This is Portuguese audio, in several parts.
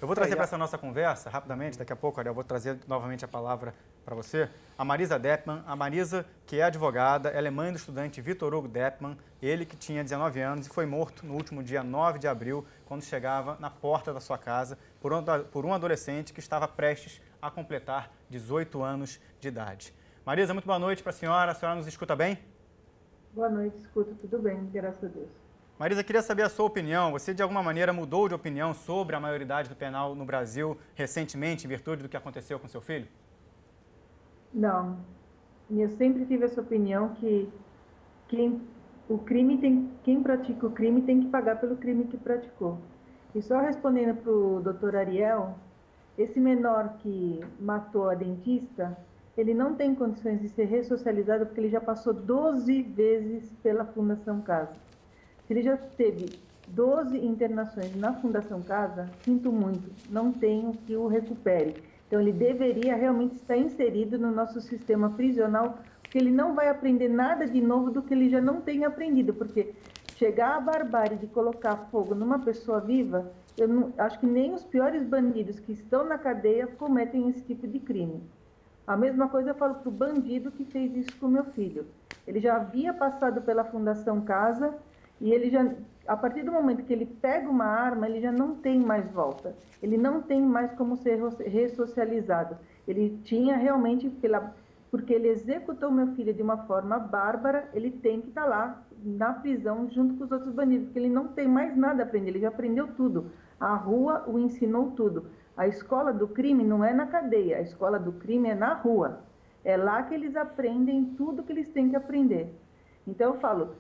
Eu vou trazer para essa nossa conversa, rapidamente, daqui a pouco, Ariel, eu vou trazer novamente a palavra para você, a Marisa Deppmann. A Marisa, que é advogada, ela é mãe do estudante Vitor Hugo Deppmann, ele que tinha 19 anos e foi morto no último dia 9 de abril, quando chegava na porta da sua casa por um adolescente que estava prestes a completar 18 anos de idade. Marisa, muito boa noite para a senhora nos escuta bem? Boa noite, escuto tudo bem, graças a Deus. Marisa, queria saber a sua opinião. Você, de alguma maneira, mudou de opinião sobre a maioridade do penal no Brasil recentemente, em virtude do que aconteceu com seu filho? Não, eu sempre tive essa opinião que quem pratica o crime tem que pagar pelo crime que praticou. E só respondendo para o doutor Ariel, esse menor que matou a dentista, ele não tem condições de ser ressocializado porque ele já passou 12 vezes pela Fundação Casa. Se ele já teve 12 internações na Fundação Casa, sinto muito, não tenho que o recupere. Então ele deveria realmente estar inserido no nosso sistema prisional, porque ele não vai aprender nada de novo do que ele já não tem aprendido, porque chegar à barbárie de colocar fogo numa pessoa viva, eu não, acho que nem os piores bandidos que estão na cadeia cometem esse tipo de crime. A mesma coisa eu falo para o bandido que fez isso com meu filho. Ele já havia passado pela Fundação Casa e ele já, a partir do momento que ele pega uma arma, ele já não tem mais volta. Ele não tem mais como ser ressocializado. Ele tinha realmente, porque ele executou meu filho de uma forma bárbara, ele tem que estar lá na prisão junto com os outros bandidos, porque ele não tem mais nada a aprender, ele já aprendeu tudo. A rua o ensinou tudo. A escola do crime não é na cadeia, a escola do crime é na rua. É lá que eles aprendem tudo que eles têm que aprender. Então eu falo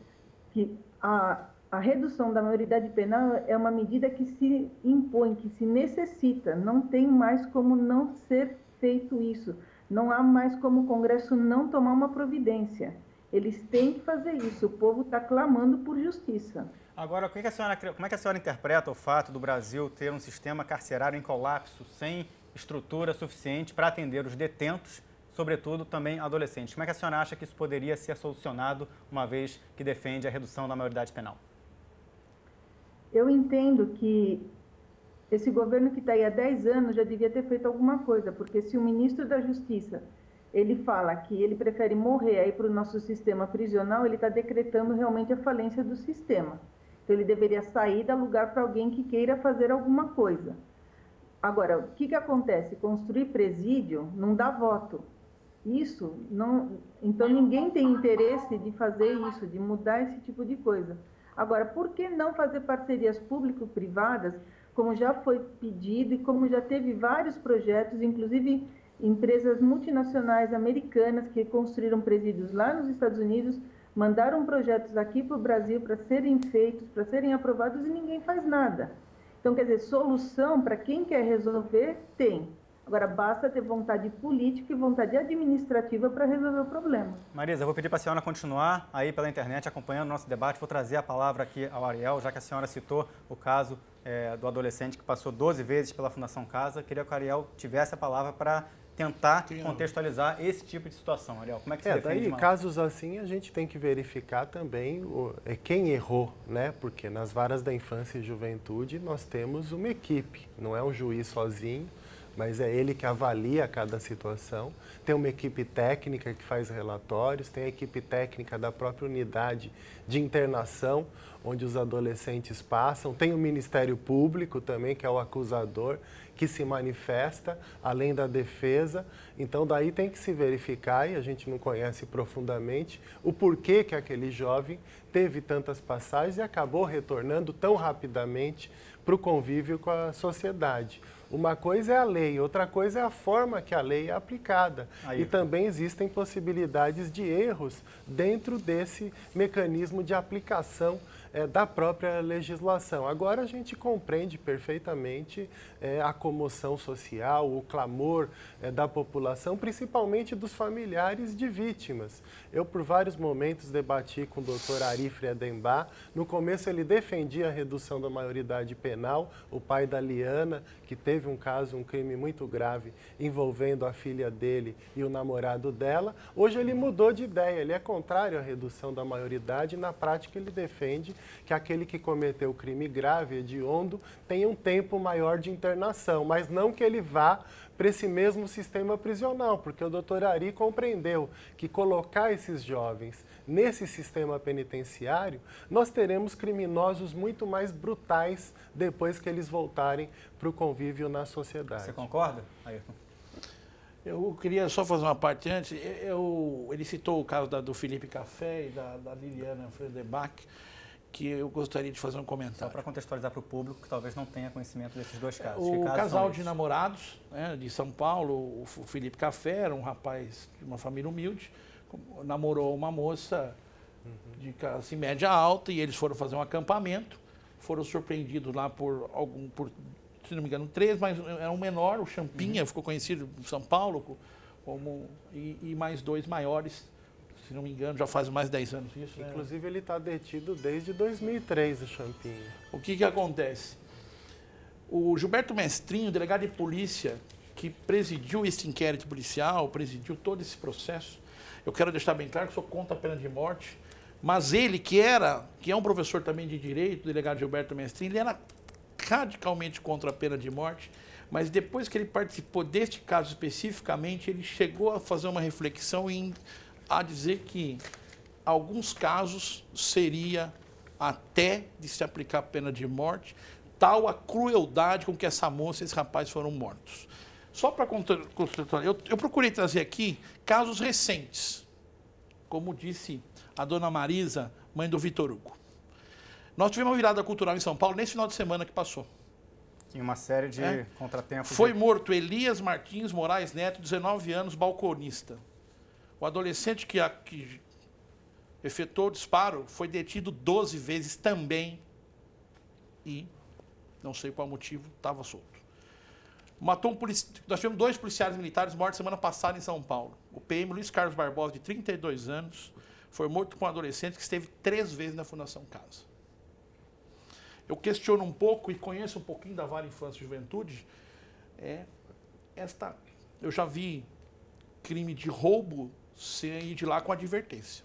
que a redução da maioridade penal é uma medida que se impõe, que se necessita. Não tem mais como não ser feito isso. Não há mais como o Congresso não tomar uma providência. Eles têm que fazer isso. O povo está clamando por justiça. Agora, como é que a senhora interpreta o fato do Brasil ter um sistema carcerário em colapso, sem estrutura suficiente para atender os detentos, sobretudo também adolescentes? Como é que a senhora acha que isso poderia ser solucionado, uma vez que defende a redução da maioridade penal? Eu entendo que esse governo que está aí há 10 anos já devia ter feito alguma coisa, porque se o ministro da Justiça ele fala que ele prefere morrer aí para o nosso sistema prisional, ele está decretando realmente a falência do sistema. Então ele deveria sair, dar lugar para alguém que queira fazer alguma coisa. Agora, o que acontece? Construir presídio não dá voto. Isso não. Então ninguém tem interesse de fazer isso, de mudar esse tipo de coisa. Agora, por que não fazer parcerias público-privadas, como já foi pedido e como já teve vários projetos, inclusive empresas multinacionais americanas que construíram presídios lá nos Estados Unidos, mandaram projetos aqui para o Brasil para serem feitos, para serem aprovados e ninguém faz nada. Então, quer dizer, solução para quem quer resolver, tem. Agora, basta ter vontade política e vontade administrativa para resolver o problema. Marisa, eu vou pedir para a senhora continuar aí pela internet acompanhando o nosso debate. Vou trazer a palavra aqui ao Ariel, já que a senhora citou o caso do adolescente que passou 12 vezes pela Fundação Casa. Queria que o Ariel tivesse a palavra para tentar contextualizar esse tipo de situação. Ariel, como é que se defende? Casos assim, a gente tem que verificar também quem errou, né? Porque nas varas da infância e juventude nós temos uma equipe, não é um juiz sozinho, mas é ele que avalia cada situação. Tem uma equipe técnica que faz relatórios, tem a equipe técnica da própria unidade de internação, onde os adolescentes passam. Tem o Ministério Público também, que é o acusador, que se manifesta, além da defesa. Então, daí tem que se verificar, e a gente não conhece profundamente, o porquê que aquele jovem teve tantas passagens e acabou retornando tão rapidamente para o convívio com a sociedade. Uma coisa é a lei, outra coisa é a forma que a lei é aplicada. E também existem possibilidades de erros dentro desse mecanismo de aplicação da própria legislação. Agora a gente compreende perfeitamente a comoção social, o clamor da população, principalmente dos familiares de vítimas. Eu, por vários momentos, debati com o doutor Arif Edembar. No começo ele defendia a redução da maioridade penal, o pai da Liana, que teve um caso, um crime muito grave, envolvendo a filha dele e o namorado dela. Hoje ele mudou de ideia, ele é contrário à redução da maioridade, na prática ele defende que aquele que cometeu o crime grave, hediondo, tenha um tempo maior de internação, mas não que ele vá para esse mesmo sistema prisional, porque o doutor Ari compreendeu que colocar esses jovens nesse sistema penitenciário, nós teremos criminosos muito mais brutais depois que eles voltarem para o convívio na sociedade. Você concorda, Ayrton? Eu queria só fazer uma parte antes. Ele citou o caso do Felipe Café e da Liliana Friedenbach, que eu gostaria de fazer um comentário. Só para contextualizar para o público que talvez não tenha conhecimento desses dois casos. O casal de namorados, né, de São Paulo, o Felipe Café, era um rapaz de uma família humilde, namorou uma moça de classe média alta e eles foram fazer um acampamento, foram surpreendidos lá por se não me engano, 3, mas era um menor, o Champinha, ficou conhecido em São Paulo, e mais 2 maiores, se não me engano, já faz mais de 10 anos isso. Inclusive, né? Ele está detido desde 2003, o Champinha. O que acontece? O Gilberto Mestrinho, delegado de polícia, que presidiu esse inquérito policial, presidiu todo esse processo, eu quero deixar bem claro que sou contra a pena de morte, mas ele, que é um professor também de direito, o delegado Gilberto Mestrinho, ele era radicalmente contra a pena de morte, mas depois que ele participou deste caso especificamente, ele chegou a fazer uma reflexão a dizer que alguns casos seria até de se aplicar a pena de morte, tal a crueldade com que essa moça e esse rapaz foram mortos. Só para contextualizar, eu procurei trazer aqui casos recentes, como disse a dona Marisa, mãe do Vitor Hugo. Nós tivemos uma virada cultural em São Paulo nesse final de semana que passou. Em uma série de contratempos. Foi morto Elias Martins Moraes Neto, 19 anos, balconista. O adolescente que efetuou o disparo foi detido 12 vezes também e, não sei qual motivo, estava solto. Nós tivemos 2 policiais militares mortos semana passada em São Paulo. O PM Luiz Carlos Barbosa, de 32 anos, foi morto por um adolescente que esteve 3 vezes na Fundação Casa. Eu questiono um pouco e conheço um pouquinho da Vara Infância e Juventude. Eu já vi crime de roubo sair de lá com advertência.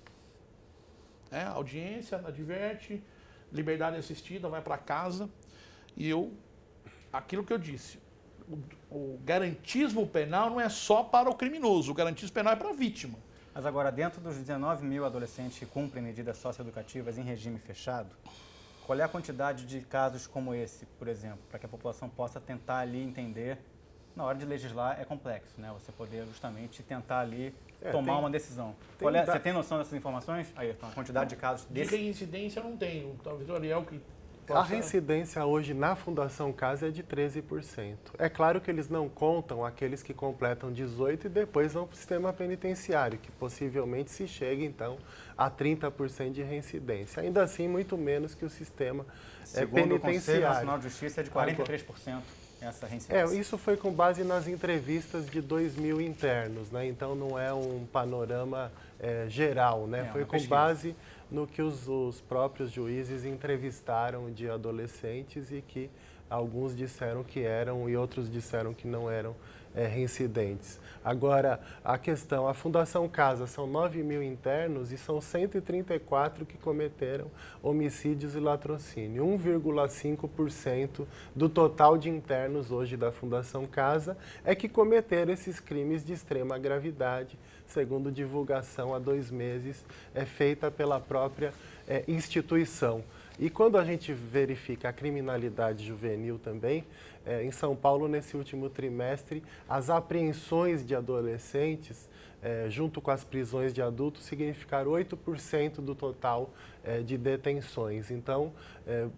A audiência adverte, liberdade assistida, vai para casa. E aquilo que eu disse, o garantismo penal não é só para o criminoso, o garantismo penal é para a vítima. Mas agora, dentro dos 19 mil adolescentes que cumprem medidas socioeducativas em regime fechado, qual é a quantidade de casos como esse, por exemplo, para que a população possa tentar ali entender? Na hora de legislar é complexo, né? Você poder justamente tentar ali tomar uma decisão. Você tem noção dessas informações, Ayrton? A quantidade de casos desse? De reincidência eu não tenho. Talvez o Ariel que A reincidência hoje na Fundação Casa é de 13%. É claro que eles não contam aqueles que completam 18 e depois vão para o sistema penitenciário, que possivelmente se chega, então, a 30% de reincidência. Ainda assim, muito menos que o sistema penitenciário. Segundo o Conselho Nacional de Justiça é de 43%. Essa reincidência. Isso foi com base nas entrevistas de 2.000 internos, né? Então não é um panorama geral, né? Foi com base no que os próprios juízes entrevistaram de adolescentes e que alguns disseram que eram e outros disseram que não eram reincidentes. Agora, a Fundação Casa são 9.000 internos e são 134 que cometeram homicídios e latrocínio. 1,5% do total de internos hoje da Fundação Casa é que cometeram esses crimes de extrema gravidade, segundo divulgação há 2 meses, feita pela própria instituição. E quando a gente verifica a criminalidade juvenil também, em São Paulo, nesse último trimestre, as apreensões de adolescentes, junto com as prisões de adultos, significaram 8% do total de detenções. Então,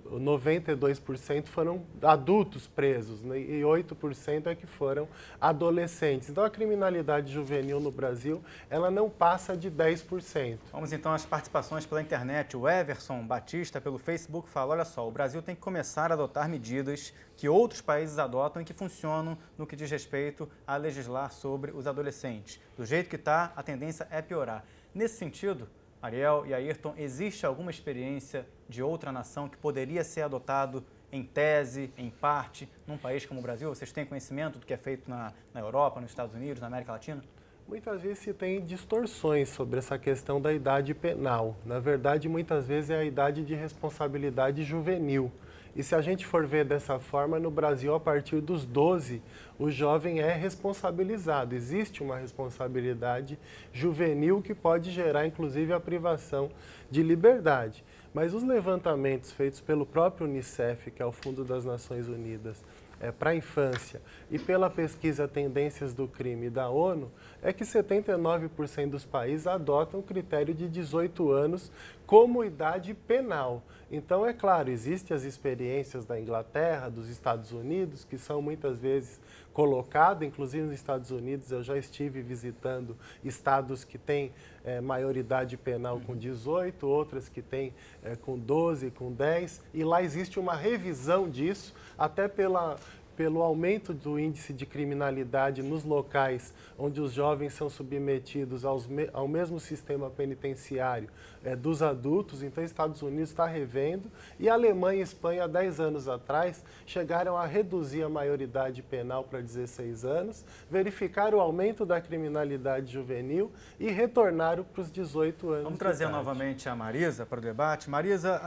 92% foram adultos presos, né, e 8% é que foram adolescentes. Então, a criminalidade juvenil no Brasil, ela não passa de 10%. Vamos então às participações pela internet. O Everson Batista, pelo Facebook, fala: olha só, o Brasil tem que começar a adotar medidas que outros países adotam e que funcionam no que diz respeito a legislar sobre os adolescentes. Do jeito que está, a tendência é piorar. Nesse sentido, Ariel e Ayrton, existe alguma experiência de outra nação que poderia ser adotado em tese, em parte, num país como o Brasil? Vocês têm conhecimento do que é feito na Europa, nos Estados Unidos, na América Latina? Muitas vezes se tem distorções sobre essa questão da idade penal. Na verdade, muitas vezes é a idade de responsabilidade juvenil. E se a gente for ver dessa forma, no Brasil, a partir dos 12, o jovem é responsabilizado. Existe uma responsabilidade juvenil que pode gerar, inclusive, a privação de liberdade. Mas os levantamentos feitos pelo próprio Unicef, que é o Fundo das Nações Unidas, para a infância, e pela pesquisa Tendências do Crime da ONU, é que 79% dos países adotam o critério de 18 anos como idade penal. Então, é claro, existem as experiências da Inglaterra, dos Estados Unidos, que são muitas vezes colocadas, inclusive nos Estados Unidos eu já estive visitando estados que têm maioridade penal com 18, outras que têm com 12, com 10, e lá existe uma revisão disso, até pelo aumento do índice de criminalidade nos locais onde os jovens são submetidos ao mesmo sistema penitenciário dos adultos. Então, os Estados Unidos está revendo, e a Alemanha e a Espanha, há 10 anos atrás, chegaram a reduzir a maioridade penal para 16 anos, verificaram o aumento da criminalidade juvenil e retornaram para os 18 anos. Vamos trazer novamente a Marisa para o debate. Marisa,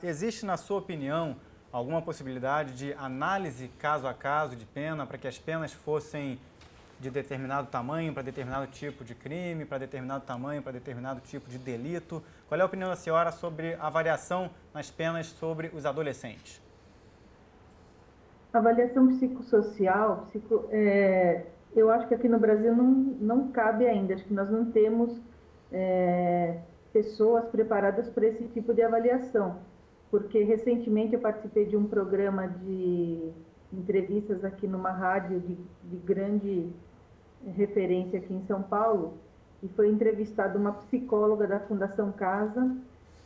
existe, na sua opinião, alguma possibilidade de análise caso a caso de pena, para que as penas fossem de determinado tamanho para determinado tipo de crime, para determinado tamanho para determinado tipo de delito? Qual é a opinião da senhora sobre a variação nas penas sobre os adolescentes? A avaliação psicossocial, eu acho que aqui no Brasil não cabe ainda. Acho que nós não temos pessoas preparadas para esse tipo de avaliação. Porque recentemente eu participei de um programa de entrevistas aqui numa rádio de grande referência aqui em São Paulo, e foi entrevistada uma psicóloga da Fundação Casa,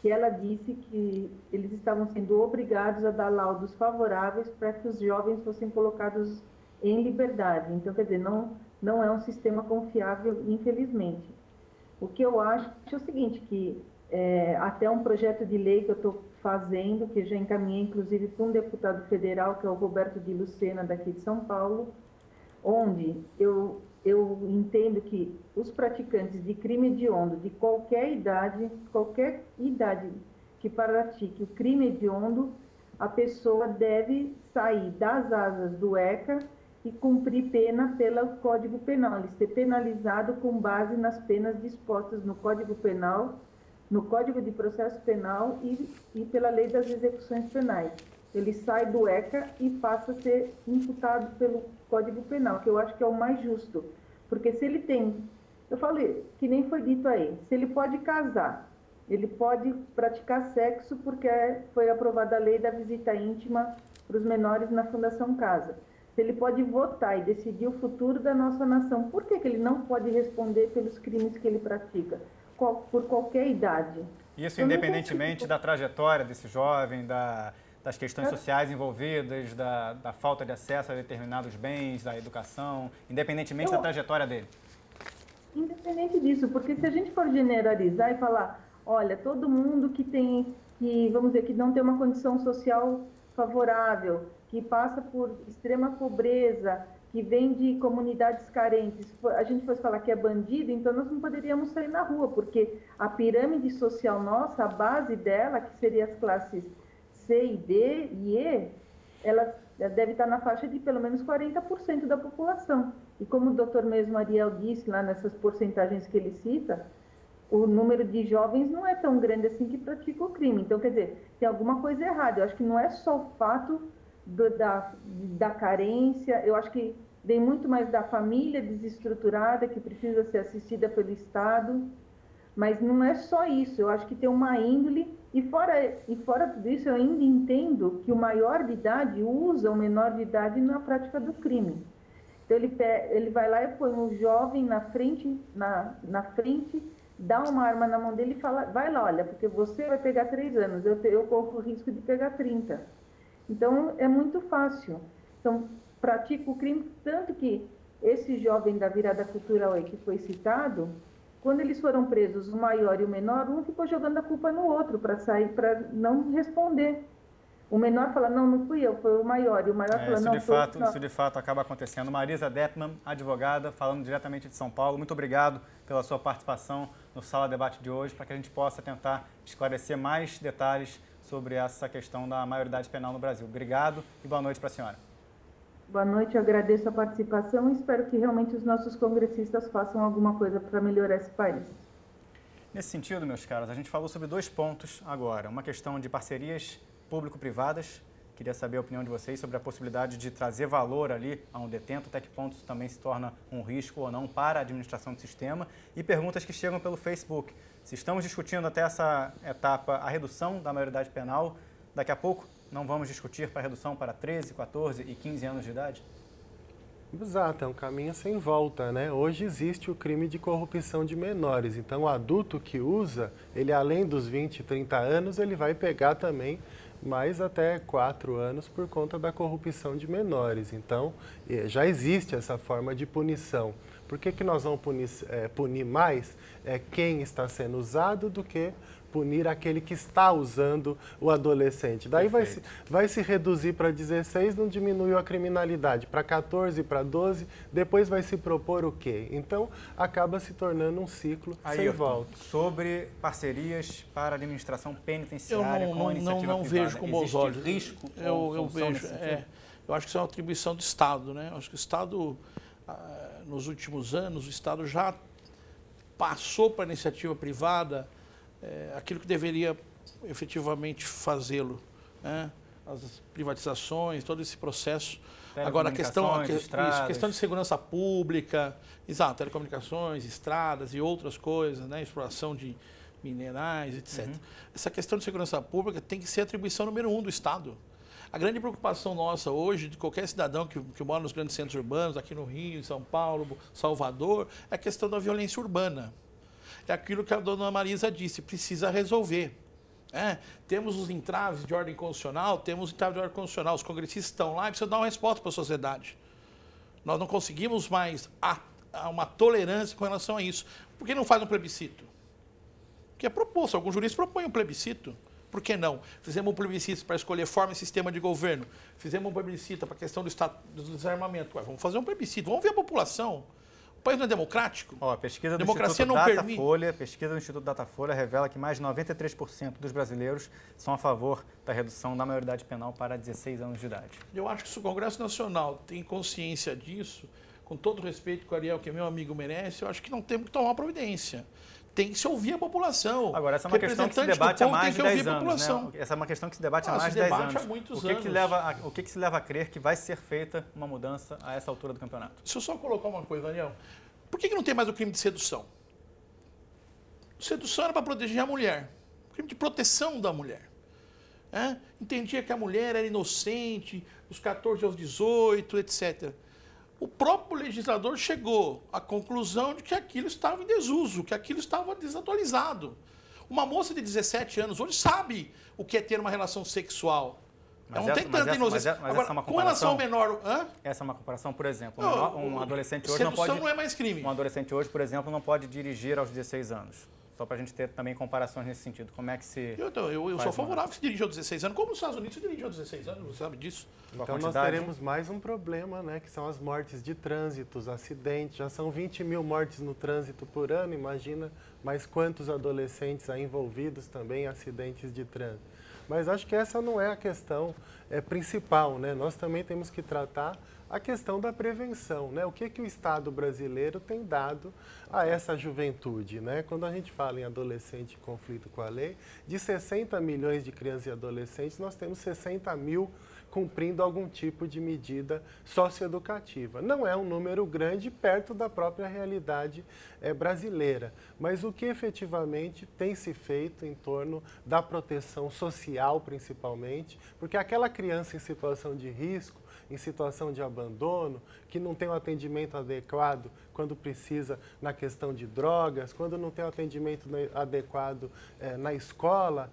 que ela disse que eles estavam sendo obrigados a dar laudos favoráveis para que os jovens fossem colocados em liberdade. Então, quer dizer, não é um sistema confiável, infelizmente. O que eu acho é o seguinte, que até um projeto de lei que eu estou fazendo, que já encaminhei inclusive para um deputado federal, que é o Roberto de Lucena, daqui de São Paulo, onde eu entendo que os praticantes de crime hediondo de qualquer idade que pratique o crime hediondo, a pessoa deve sair das asas do ECA e cumprir pena pelo Código Penal, ele ser penalizado com base nas penas dispostas no Código Penal, no Código de Processo Penal e pela Lei das Execuções Penais. Ele sai do ECA e passa a ser imputado pelo Código Penal, que eu acho que é o mais justo. Porque se ele tem, eu falei, que nem foi dito aí, se ele pode casar, ele pode praticar sexo porque foi aprovada a lei da visita íntima para os menores na Fundação Casa. Se ele pode votar e decidir o futuro da nossa nação, por que ele não pode responder pelos crimes que ele pratica? Por qualquer idade. Isso independentemente da trajetória desse jovem, das questões sociais envolvidas, da falta de acesso a determinados bens, da educação, independentemente da trajetória dele. Independente disso, porque se a gente for generalizar e falar, olha, todo mundo vamos dizer, que não tem uma condição social favorável, que passa por extrema pobreza, que vem de comunidades carentes, a gente fosse falar que é bandido, então nós não poderíamos sair na rua, porque a pirâmide social nossa, a base dela, que seria as classes C e D e E, ela deve estar na faixa de pelo menos 40% da população. E como o doutor mesmo Ariel disse, lá nessas porcentagens que ele cita, o número de jovens não é tão grande assim que praticam o crime. Então, quer dizer, tem alguma coisa errada. Eu acho que não é só o fato da carência, eu acho que vem muito mais da família desestruturada, que precisa ser assistida pelo Estado, mas não é só isso, eu acho que tem uma índole, e fora tudo isso, eu ainda entendo que o maior de idade usa o menor de idade na prática do crime. Então ele vai lá e põe um jovem na frente, dá uma arma na mão dele e fala, vai lá, olha, porque você vai pegar 3 anos, eu corro o risco de pegar 30. Então, é muito fácil. Então, pratica o crime, tanto que esse jovem da virada cultural aí que foi citado, quando eles foram presos, o maior e o menor, um ficou jogando a culpa no outro para não responder. O menor fala, não, não fui eu, foi o maior. E o maior fala, não, foi eu. Isso de fato acaba acontecendo. Marisa Deppmann, advogada, falando diretamente de São Paulo. Muito obrigado pela sua participação no Sala Debate de hoje, para que a gente possa tentar esclarecer mais detalhes sobre essa questão da maioridade penal no Brasil. Obrigado e boa noite para a senhora. Boa noite, eu agradeço a participação e espero que realmente os nossos congressistas façam alguma coisa para melhorar esse país. Nesse sentido, meus caros, a gente falou sobre 2 pontos agora. Uma questão de parcerias público-privadas. Queria saber a opinião de vocês sobre a possibilidade de trazer valor ali a um detento, até que ponto isso também se torna um risco ou não para a administração do sistema. E perguntas que chegam pelo Facebook. Se estamos discutindo até essa etapa a redução da maioridade penal, daqui a pouco não vamos discutir para a redução para 13, 14 e 15 anos de idade? Exato, é um caminho sem volta, né? Hoje existe o crime de corrupção de menores, então o adulto que usa, ele além dos 20, 30 anos, ele vai pegar também mais até 4 anos por conta da corrupção de menores. Então, já existe essa forma de punição. Por que nós vamos punir mais quem está sendo usado do que punir aquele que está usando o adolescente? Daí vai se reduzir para 16, não diminuiu a criminalidade. Para 14, para 12, depois vai se propor o quê? Então, acaba se tornando um ciclo sem volta. Sobre parcerias para a administração penitenciária com a iniciativa não privada, vejo com bons olhos. Risco? Eu vejo. Eu acho que isso é uma atribuição do Estado, né? Eu acho que o Estado, nos últimos anos, o Estado já passou para a iniciativa privada aquilo que deveria efetivamente fazê-lo, né? As privatizações, todo esse processo. Agora, a questão de segurança pública, exato, telecomunicações, estradas e outras coisas, né? Exploração de minerais, etc. Essa questão de segurança pública tem que ser a atribuição número 1 do Estado. A grande preocupação nossa hoje, de qualquer cidadão que mora nos grandes centros urbanos, aqui no Rio, em São Paulo, Salvador, é a questão da violência urbana. É aquilo que a dona Marisa disse, precisa resolver. Temos os entraves de ordem constitucional, os congressistas estão lá e precisam dar uma resposta para a sociedade. Nós não conseguimos mais uma tolerância com relação a isso. Por que não faz um plebiscito? Que é proposto, alguns juristas propõem um plebiscito. Por que não? Fizemos um plebiscito para escolher forma e sistema de governo. Fizemos um plebiscito para a questão do desarmamento. Vamos fazer um plebiscito, vamos ver a população. O país não é democrático? A pesquisa do Instituto Datafolha revela que mais de 93% dos brasileiros são a favor da redução da maioridade penal para 16 anos de idade. Eu acho que se o Congresso Nacional tem consciência disso, com todo o respeito que o Ariel, que é meu amigo, merece, eu acho que não temos que tomar providência. Tem que se ouvir a população. Agora, essa é uma questão que se debate há mais de 10 anos, né? Essa é uma questão que se debate há mais de 10 anos. O que se leva a crer que vai ser feita uma mudança a essa altura do campeonato? Deixa eu só colocar uma coisa, Daniel. Por que não tem mais o crime de sedução? Sedução era para proteger a mulher. O crime de proteção da mulher. Entendia que a mulher era inocente, dos 14 aos 18, etc. O próprio legislador chegou à conclusão de que aquilo estava em desuso, que aquilo estava desatualizado. Uma moça de 17 anos hoje sabe o que é ter uma relação sexual. Ela não tem tanta inocência. Agora, essa é uma comparação, com relação ao menor... Essa é uma comparação, por exemplo. Um adolescente hoje não pode... Sedução não é mais crime. Um adolescente hoje, por exemplo, não pode dirigir aos 16 anos. Só para a gente ter também comparações nesse sentido. Como é que se... Eu sou favorável que se dirija aos 16 anos. Como nos Estados Unidos se dirige aos 16 anos, você sabe disso? Então nós teremos mais um problema, né? Que são as mortes de trânsito, os acidentes. Já são 20 mil mortes no trânsito por ano. Imagina mais quantos adolescentes aí envolvidos também em acidentes de trânsito. Mas acho que essa não é a questão principal, né? Nós também temos que tratar a questão da prevenção, né? O que o Estado brasileiro tem dado a essa juventude, né? Quando a gente fala em adolescente em conflito com a lei, de 60 milhões de crianças e adolescentes, nós temos 60 mil cumprindo algum tipo de medida socioeducativa. Não é um número grande perto da própria realidade brasileira, mas o que efetivamente tem se feito em torno da proteção social, principalmente, porque aquela criança em situação de risco, em situação de abandono, que não tem um atendimento adequado quando precisa na questão de drogas, quando não tem um atendimento adequado na escola,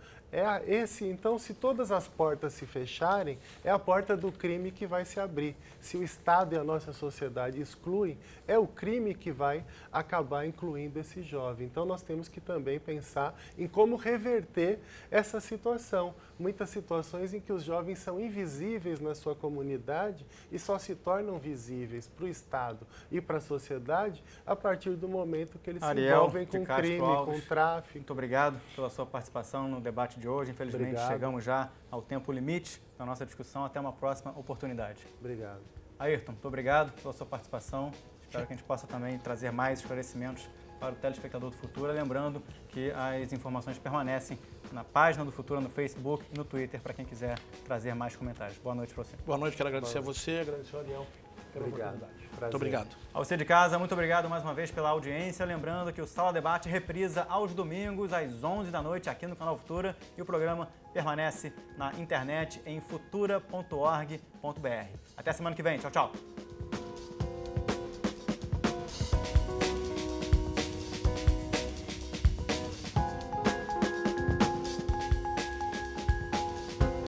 Então, se todas as portas se fecharem, é a porta do crime que vai se abrir. Se o Estado e a nossa sociedade excluem, é o crime que vai acabar incluindo esse jovem. Então, nós temos que também pensar em como reverter essa situação. Muitas situações em que os jovens são invisíveis na sua comunidade e só se tornam visíveis para o Estado e para a sociedade a partir do momento que eles se envolvem com crime, com tráfico. Muito obrigado pela sua participação no debate de hoje. Infelizmente, chegamos já ao tempo limite da nossa discussão. Até uma próxima oportunidade. Obrigado. Ayrton, muito obrigado pela sua participação. Espero que a gente possa também trazer mais esclarecimentos para o telespectador do Futura. Lembrando que as informações permanecem na página do Futura, no Facebook e no Twitter, para quem quiser trazer mais comentários. Boa noite para você. Boa noite, quero agradecer a você, agradecer ao Ariel pela oportunidade. Muito obrigado. A você de casa, muito obrigado mais uma vez pela audiência. Lembrando que o Sala Debate reprisa aos domingos, às 11 da noite, aqui no canal Futura. E o programa permanece na internet em futura.org.br. Até semana que vem. Tchau, tchau.